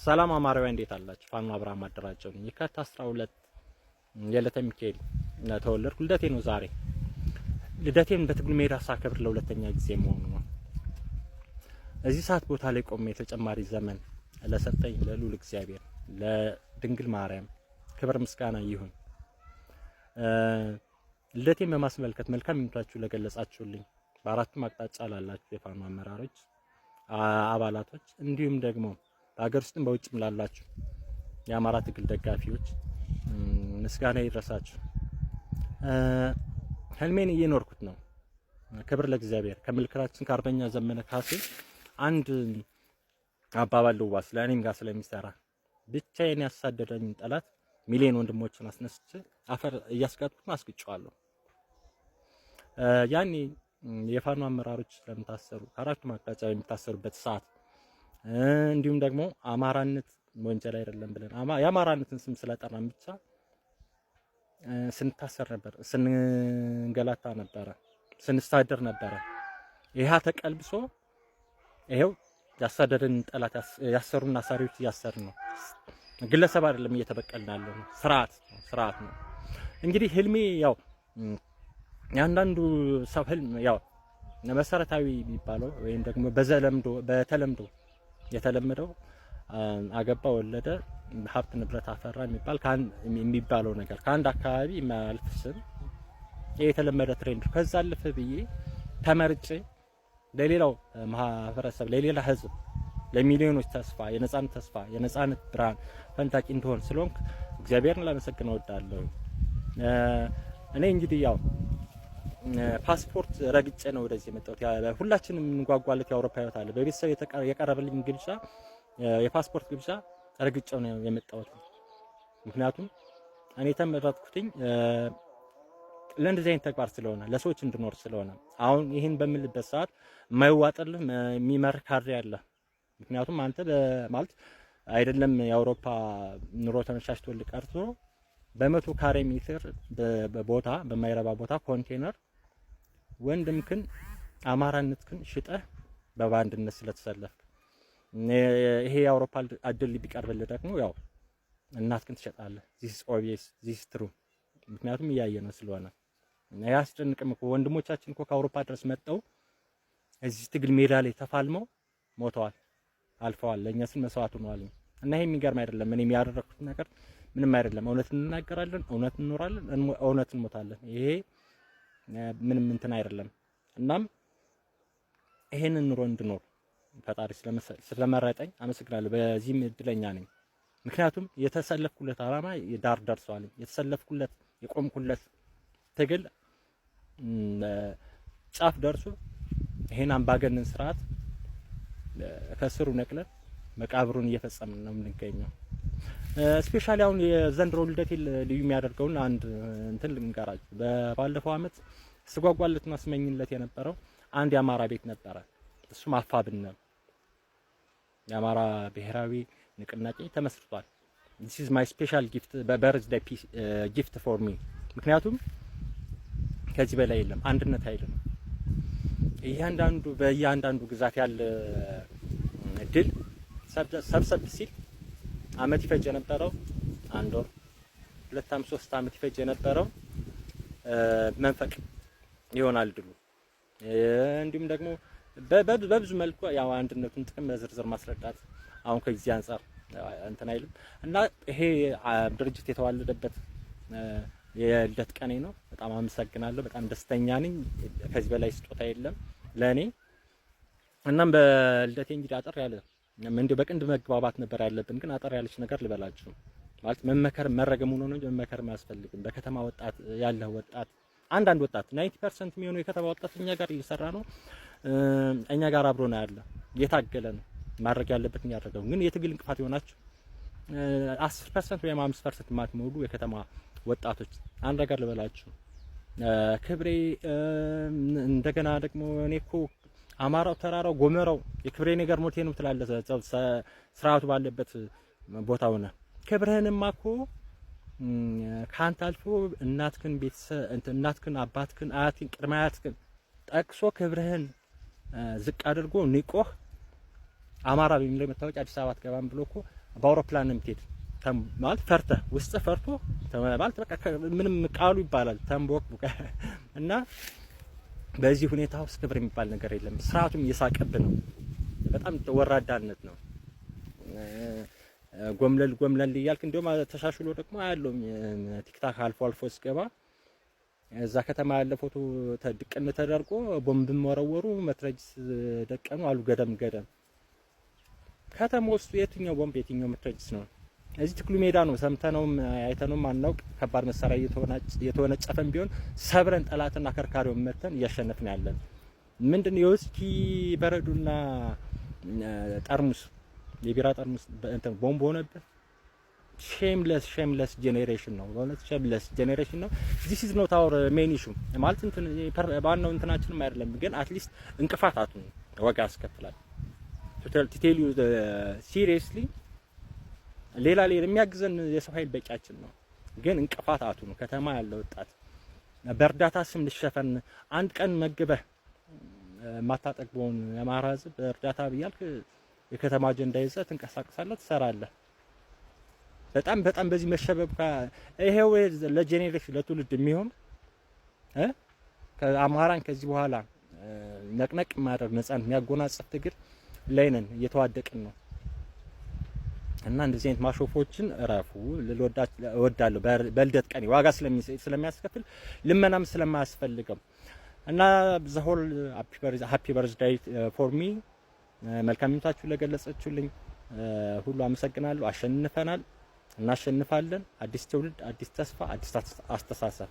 ሰላም አማራዊ እንዴት አላችሁ? ፋኖ አብርሃም አደራጀው ነኝ። የካቲት 12 የዕለተ ሚካኤል ተወለድኩ። ልደቴ ነው ዛሬ። ልደቴን በትግል ሜዳ ሳከብር ለሁለተኛ ጊዜ መሆኑ ነው። እዚህ ሰዓት ቦታ ላይ ቆሜ ተጨማሪ ዘመን ለሰጠኝ ለልዑል እግዚአብሔር ለድንግል ማርያም ክብር ምስጋና ይሁን። ልደቴን በማስመልከት መልካም ምኞታችሁ ለገለጻችሁልኝ በአራቱም አቅጣጫ ላላችሁ የፋኖ አመራሮች አባላቶች እንዲሁም ደግሞ በሀገር ውስጥም በውጭም ላላችሁ የአማራ ትግል ደጋፊዎች ምስጋና ይድረሳችሁ። ህልሜን እየኖርኩት ነው። ክብር ለእግዚአብሔር። ከምልክራችን ከአርበኛ ዘመነ ካሴ አንድ አባባል ልዋስ ለእኔም ጋር ስለሚሰራ ብቻዬን ያሳደደኝ ጠላት ሚሊዮን ወንድሞችን አስነስቼ አፈር እያስጋጥኩት አስግጫለሁ። ያኔ የፋኖ አመራሮች ስለምታሰሩ ከአራቱም አቅጣጫ የሚታሰሩበት ሰዓት እንዲሁም ደግሞ አማራነት ወንጀል አይደለም ብለን የአማራነትን ስም ስለጠራን ብቻ ስንታሰር ነበር፣ ስንገላታ ነበረ፣ ስንሳደር ነበረ። ይሄ ተቀልብሶ ይሄው ያሳደደን ጠላት ያሰሩን አሳሪዎች እያሰርን ነው። ግለሰብ አይደለም እየተበቀልን ያለው ነው። ስርዓት ነው። እንግዲህ ህልሜ ያው ያንዳንዱ ሰው ህልም ያው መሰረታዊ የሚባለው ወይም ደግሞ በተለምዶ የተለመደው አገባ ወለደ ሀብት ንብረት አፈራ የሚባለው ነገር ከአንድ አካባቢ የማያልፍ ስም የተለመደ ትሬንድ ከዛ አለፈ ብዬ ተመርጬ ለሌላው ማህበረሰብ ለሌላ ህዝብ ለሚሊዮኖች ተስፋ የነጻነት ብርሃን ፈንታቂ እንደሆን ስለሆንክ እግዚአብሔርን ላመሰግን እወዳለሁ። እኔ እንግዲህ ያው ፓስፖርት ረግጬ ነው ወደዚህ የመጣሁት። ሁላችንም እንጓጓለት የአውሮፓ ህይወት አለ። በቤተሰብ የቀረበልኝ ግብዣ የፓስፖርት ግብዣ ረግጬው ነው የመጣሁት። ምክንያቱም እኔ ተመረጥኩትኝ ለእንደዚህ አይነት ተግባር ስለሆነ ለሰዎች እንድኖር ስለሆነ አሁን ይሄን በምልበት ሰዓት የማይዋጥልህ የሚመር ካድሬ አለ። ምክንያቱም አንተ ማለት አይደለም የአውሮፓ ኑሮ ተመቻችቶልህ ቀርቶ በ100 ካሬ ሜትር በቦታ በማይረባ ቦታ ኮንቴነር ወንድምክን አማራነትክን ሽጠህ በባንድነት ስለተሰለፍክ ይሄ የአውሮፓ እድል ቢቀርብልህ ደግሞ ያው እናትክን ትሸጣለህ። this is obvious, this is true። ምክንያቱም እያየነው ስለሆነ ያስጨንቅም እኮ ወንድሞቻችን እኮ ከአውሮፓ ድረስ መጣው እዚህ ትግል ሜዳ ላይ ተፋልመው ሞተዋል፣ አልፈዋል፣ ለኛ ስን መስዋዕት ሆነዋል። እና ይሄ የሚገርም አይደለም። እኔም ያደረኩት ነገር ምንም አይደለም። እውነት እንናገራለን፣ እውነት እንኖራለን፣ እውነት እንሞታለን። ይሄ ምንም እንትን አይደለም። እናም ይሄንን ኑሮ እንድኖር ፈጣሪ ስለመረጠኝ አመሰግናለሁ። በዚህም እድለኛ ነኝ። ምክንያቱም የተሰለፍኩለት አላማ ዳር ደርሷል። የተሰለፍኩለት የቆምኩለት ትግል ጫፍ ደርሶ ይሄን አምባገነን ስርዓት ከስሩ ነቅለን መቃብሩን እየፈጸምን ነው የምንገኘው። ስፔሻሊ አሁን የዘንድሮ ልደቴ ልዩ የሚያደርገውን አንድ እንትን ልንገራችሁ። ባለፈው አመት ስጓጓለትና ስመኝለት የነበረው አንድ የአማራ ቤት ነበረ። እሱም አፋብን ነው። የአማራ ብሔራዊ ንቅናቄ ተመስርቷል። this is my special gift birthday gift for me። ምክንያቱም ከዚህ በላይ የለም። አንድነት ኃይል ነው። በእያንዳንዱ ግዛት ያለ ድል ሰብሰብ ሲል አመት ይፈጅ የነበረው 1 ወር 2 ዓመት 3 ዓመት ይፈጅ የነበረው መንፈቅ ይሆናል ድሉ። እንዲሁም ደግሞ በብዙ መልኩ ያው አንድነቱን ጥቅም በዝርዝር ማስረዳት አሁን ከዚህ አንፃር እንትን አይልም እና ይሄ ድርጅት የተዋለደበት የልደት ቀኔ ነው። በጣም አመሰግናለሁ። በጣም ደስተኛ ነኝ። ከዚህ በላይ ስጦታ የለም ለኔ። እናም በልደቴ እንግዲህ አጠር ያለ እንደው በቅንድ መግባባት ነበር ያለብን፣ ግን አጠር ያለች ነገር ልበላችሁ። ማለት መመከር መረገም ሆኖ ነው እንጂ መመከር ማያስፈልግም። በከተማ ወጣት ያለው ወጣት አንዳንድ ወጣት 90% የሚሆነው የከተማ ወጣት እኛ ጋር እየሰራ ነው። እኛ ጋር አብሮ ነው ያለ፣ እየታገለ ነው። ማድረግ ያለበትን ያደረገው ግን የትግል እንቅፋት ይሆናችሁ 10% ወይም 5% የማትሞሉ የከተማ ወጣቶች አንድ ነገር ልበላችሁ። ክብሬ እንደገና ደግሞ እኔ እኮ አማራው ተራራው ጎመራው የክብሬ ነገር ሞቴ ነው ትላለህ። ስርዓቱ ባለበት ቦታ ሆነ ክብርህንማ እኮ ካንተ አልፎ እናትክን አባትክን አያትክን ቅድመ አያትክን ጠቅሶ ክብርህን ዝቅ አድርጎ ንቆህ አማራ በሚለው መታወቂያ አዲስ አበባ አትገባም ብሎ እኮ በአውሮፕላን የምትሄድ ማለት ፈርተህ ውስጥ ፈርቶ ማለት በቃ ምንም ቃሉ ይባላል ተንቦቅቡቀ እና በዚህ ሁኔታ ውስጥ ክብር የሚባል ነገር የለም። ስርዓቱም እየሳቀብህ ነው። በጣም ወራዳነት ነው። ጎምለል እያልክ እንደውም ተሻሽሎ ደግሞ አያለው ቲክታክ አልፎ አልፎ ስገባ እዛ ከተማ ያለ ፎቶ ተድቅን ተደርጎ ቦምብም ወረወሩ መትረጅስ ደቀኑ አሉ ገደም ከተማ ውስጥ የትኛው ቦምብ የትኛው መትረጅስ ነው? እዚህ ትክሉ ሜዳ ነው። ሰምተነውም አይተነውም አናውቅ። ከባድ መሳሪያ የተወነጨፈን ቢሆን ሰብረን ጠላትና ከርካሪውን መተን እያሸነፍን ያለን ምንድነው? የውስኪ በረዱና ጠርሙስ የቢራ ጠርሙስ እንትን ቦምብ ሆነበት። ሼምለስ ጄኔሬሽን ነው። በእውነት ሼምለስ ጄኔሬሽን ነው። this is not our main issue ማለት እንትን ባናው እንትናችንም አይደለም፣ ግን አትሊስት እንቅፋት አቱን ዋጋ ያስከፍላል። to tell you seriously ሌላ የሚያግዘን የሰው ኃይል በቂያችን ነው፣ ግን እንቅፋት አቱን ከተማ ያለው ወጣት በእርዳታ ስም ልሸፈን አንድ ቀን መግበህ ማታጠግበውን የአማራ ሕዝብ በእርዳታ ብያልክ የከተማ አጀንዳ ይዘህ ትንቀሳቀሳለህ፣ ትሰራለህ። በጣም በዚህ መሸበብ ይሄው ለጄኔሬሽን ለትውልድ የሚሆን ከአማራን ከዚህ በኋላ ነቅነቅ ማድረግ ነፃን የሚያጎናጽፍ ትግል ላይ ነን፣ እየተዋደቅን ነው። እና እንደዚህ አይነት ማሾፎችን እረፉ እወዳለሁ። በልደት ቀን ዋጋ ስለሚያስከፍል ልመናም ስለማያስፈልገው እና ዘሆል ሃፒ በርዝዴይ ፎር ሚ መልካም ምኞታችሁን ለገለጻችሁልኝ ሁሉ አመሰግናለሁ። አሸንፈናል፣ እናሸንፋለን። አዲስ ትውልድ፣ አዲስ ተስፋ፣ አዲስ አስተሳሰብ